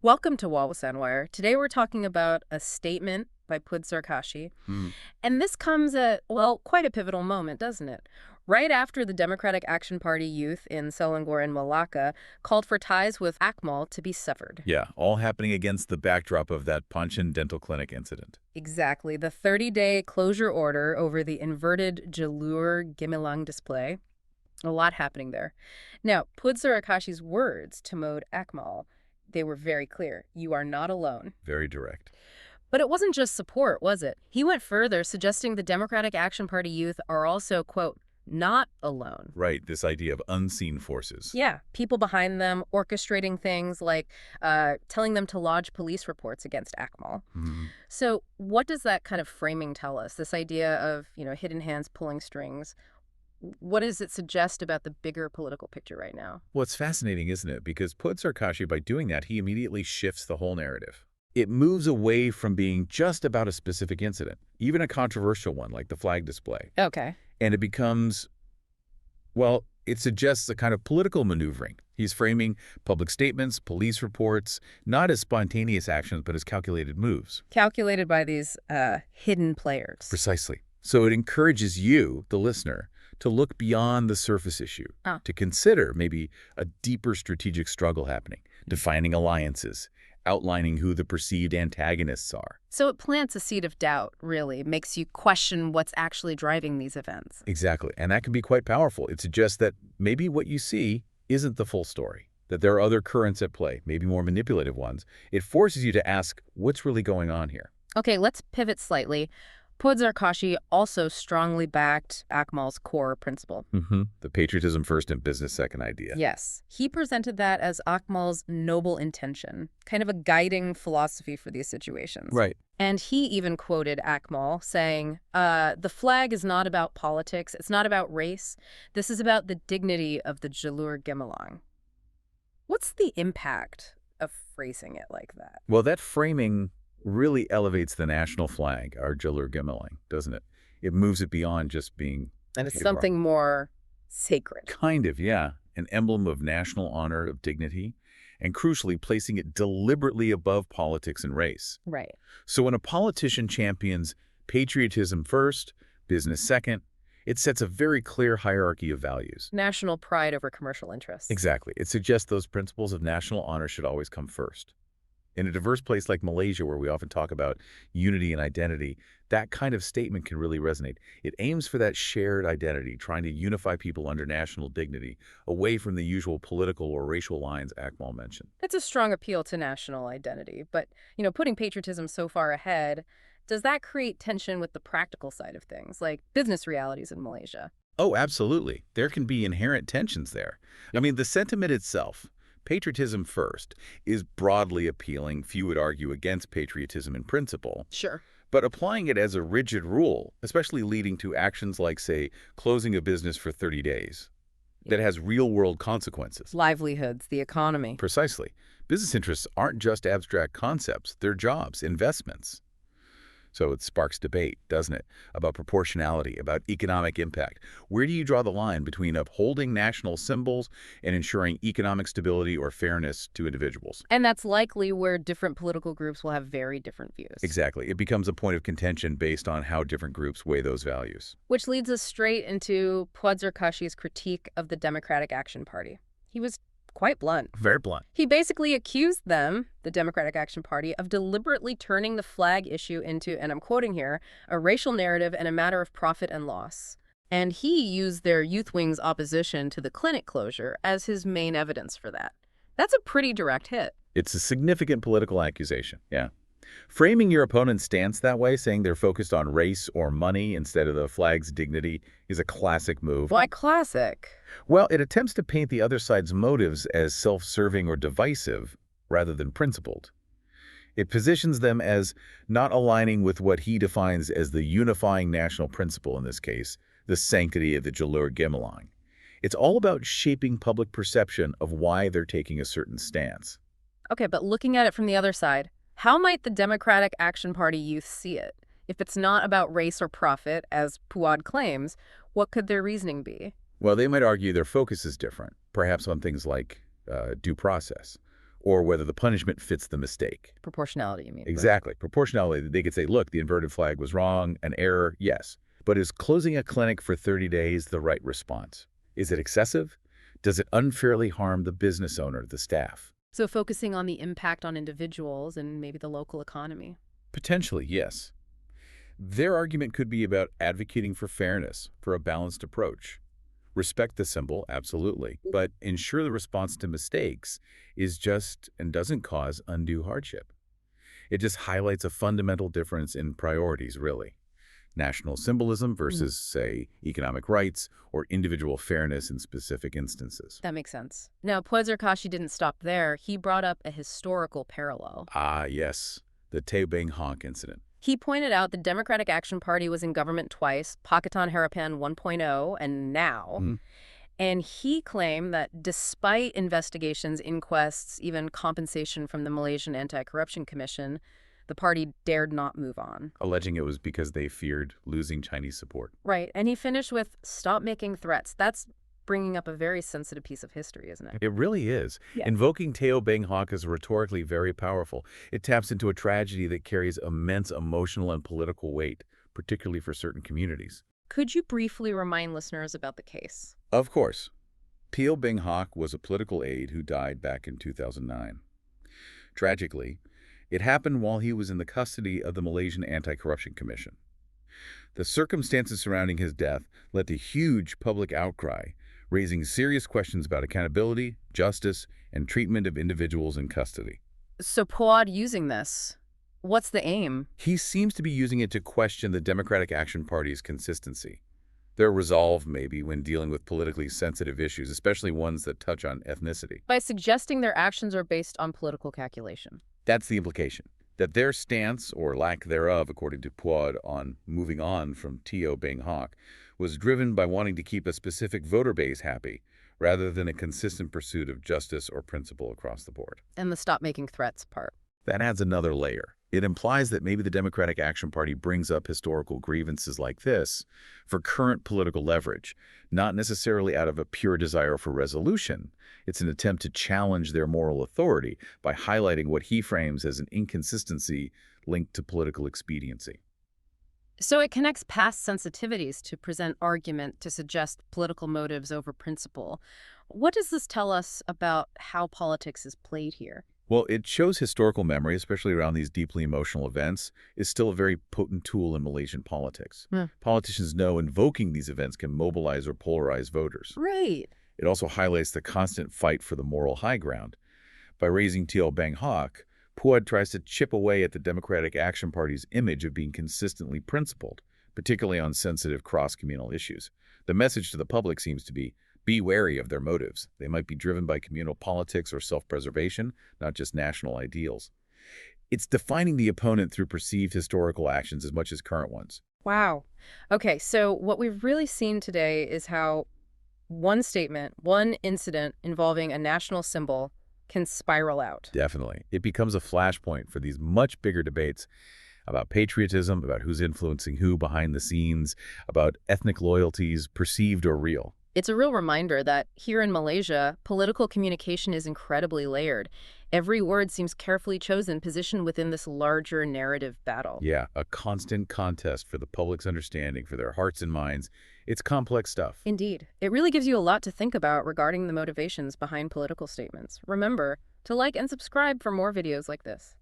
Welcome to Wawasan Wire. Today we're talking about a statement by Puad Zarkashi. Mm. And this comes at, well, quite a pivotal moment, doesn't it? Right after the Democratic Action Party youth in Selangor and Malacca called for ties with Akmal to be severed. Yeah, all happening against the backdrop of that Panchin dental clinic incident. Exactly. The 30-day closure order over the inverted Jalur Gemilang display. A lot happening there. Now, Puad Zarkashi's words to Mohd Akmal, they were very clear. You are not alone. Very direct. But it wasn't just support, was it? He went further, suggesting the Democratic Action Party youth are also, quote, not alone. Right, this idea of unseen forces. Yeah, people behind them orchestrating things like telling them to lodge police reports against Akmal. Mhm. So what does that kind of framing tell us? This idea of, hidden hands pulling strings. What does it suggest about the bigger political picture right now? Well, it's fascinating, isn't it? Because Puad Zarkashi, by doing that, he immediately shifts the whole narrative. It moves away from being just about a specific incident, even a controversial one like the flag display. Okay. And it becomes, well, it suggests a kind of political maneuvering. He's framing public statements, police reports, not as spontaneous actions, but as calculated moves. Calculated by these hidden players. Precisely. So it encourages you, the listener, to look beyond the surface issue, to consider maybe a deeper strategic struggle happening, defining alliances, outlining who the perceived antagonists are. So it plants a seed of doubt, really, makes you question what's actually driving these events. Exactly. And that can be quite powerful. It suggests that maybe what you see isn't the full story, that there are other currents at play, maybe more manipulative ones. It forces you to ask, what's really going on here? Okay, let's pivot slightly. Puad Zarkashi also strongly backed Akmal's core principle. The patriotism first and business second idea. Yes. He presented that as Akmal's noble intention, kind of a guiding philosophy for these situations. Right. And he even quoted Akmal saying, the flag is not about politics, it's not about race, this is about the dignity of the Jalur Gemilang. What's the impact of phrasing it like that? Well, that framing really elevates the national flag, our Jalur Gemilang, doesn't it? It moves it beyond just being... And it's something more sacred. Kind of, yeah. An emblem of national honor, of dignity, and crucially placing it deliberately above politics and race. Right. So when a politician champions patriotism first, business second, it sets a very clear hierarchy of values. National pride over commercial interests. Exactly. It suggests those principles of national honor should always come first. In a diverse place like Malaysia, where we often talk about unity and identity, that kind of statement can really resonate. It aims for that shared identity, trying to unify people under national dignity, away from the usual political or racial lines Akmal mentioned. That's a strong appeal to national identity. But, putting patriotism so far ahead, does that create tension with the practical side of things, like business realities in Malaysia? Oh, absolutely. There can be inherent tensions there. I mean, the sentiment itself, patriotism first, is broadly appealing. Few would argue against patriotism in principle. Sure. But applying it as a rigid rule, especially leading to actions like, say, closing a business for 30 days, that has real-world consequences. Livelihoods, the economy. Precisely. Business interests aren't just abstract concepts. They're jobs, investments. So it sparks debate, doesn't it, about proportionality, about economic impact. Where do you draw the line between upholding national symbols and ensuring economic stability or fairness to individuals? And that's likely where different political groups will have very different views. Exactly. It becomes a point of contention based on how different groups weigh those values. Which leads us straight into Puad Zarkashi's critique of the Democratic Action Party. He was quite blunt. Very blunt. He basically accused them, the Democratic Action Party, of deliberately turning the flag issue into, and I'm quoting here, a racial narrative and a matter of profit and loss. And he used their youth wing's opposition to the clinic closure as his main evidence for that. That's a pretty direct hit. It's a significant political accusation, yeah. Framing your opponent's stance that way, saying they're focused on race or money instead of the flag's dignity, is a classic move. Why classic? Well, it attempts to paint the other side's motives as self-serving or divisive rather than principled. It positions them as not aligning with what he defines as the unifying national principle in this case, the sanctity of the Jalur Gemilang. It's all about shaping public perception of why they're taking a certain stance. Okay, but looking at it from the other side, how might the Democratic Action Party youth see it? If it's not about race or profit, as Puad claims, what could their reasoning be? Well, they might argue their focus is different, perhaps on things like due process, or whether the punishment fits the mistake. Proportionality, you mean? Exactly. Proportionality, they could say, look, the inverted flag was wrong, an error, yes. But is closing a clinic for 30 days the right response? Is it excessive? Does it unfairly harm the business owner, the staff? So focusing on the impact on individuals and maybe the local economy. Potentially, yes. Their argument could be about advocating for fairness, for a balanced approach. Respect the symbol, absolutely, but ensure the response to mistakes is just and doesn't cause undue hardship. It just highlights a fundamental difference in priorities, really. National symbolism versus, say, economic rights or individual fairness in specific instances. That makes sense. Now, Puad Zarkashi didn't stop there. He brought up a historical parallel. Ah, yes, the Tay Beng Honk incident. He pointed out the Democratic Action Party was in government twice, Pakatan Harapan 1.0, and now. And he claimed that despite investigations, inquests, even compensation from the Malaysian Anti-Corruption Commission, the party dared not move on. Alleging it was because they feared losing Chinese support. Right. And he finished with, stop making threats. That's bringing up a very sensitive piece of history, isn't it? It really is. Yeah. Invoking Tay Beng Honk is rhetorically very powerful. It taps into a tragedy that carries immense emotional and political weight, particularly for certain communities. Could you briefly remind listeners about the case? Of course. Tay Beng Honk was a political aide who died back in 2009. Tragically, it happened while he was in the custody of the Malaysian Anti-Corruption Commission. The circumstances surrounding his death led to huge public outcry, raising serious questions about accountability, justice, and treatment of individuals in custody. So Puad using this, what's the aim? He seems to be using it to question the Democratic Action Party's consistency. Their resolve, maybe, when dealing with politically sensitive issues, especially ones that touch on ethnicity. By suggesting their actions are based on political calculation. That's the implication, that their stance, or lack thereof, according to Puad, on moving on from Tay Beng Honk, was driven by wanting to keep a specific voter base happy, rather than a consistent pursuit of justice or principle across the board. And the stop making threats part. That adds another layer. It implies that maybe the Democratic Action Party brings up historical grievances like this for current political leverage, not necessarily out of a pure desire for resolution. It's an attempt to challenge their moral authority by highlighting what he frames as an inconsistency linked to political expediency. So it connects past sensitivities to present argument to suggest political motives over principle. What does this tell us about how politics is played here? Well, it shows historical memory, especially around these deeply emotional events, is still a very potent tool in Malaysian politics. Politicians know invoking these events can mobilize or polarize voters. Right. It also highlights the constant fight for the moral high ground. By raising Tay Beng Honk, Puad tries to chip away at the Democratic Action Party's image of being consistently principled, particularly on sensitive cross-communal issues. The message to the public seems to be wary of their motives. They might be driven by communal politics or self-preservation, not just national ideals. It's defining the opponent through perceived historical actions as much as current ones. Wow. Okay, so what we've really seen today is how one statement, one incident involving a national symbol can spiral out. Definitely. It becomes a flashpoint for these much bigger debates about patriotism, about who's influencing who behind the scenes, about ethnic loyalties, perceived or real. It's a real reminder that here in Malaysia, political communication is incredibly layered. Every word seems carefully chosen, positioned within this larger narrative battle. Yeah, a constant contest for the public's understanding, for their hearts and minds. It's complex stuff. Indeed. It really gives you a lot to think about regarding the motivations behind political statements. Remember to like and subscribe for more videos like this.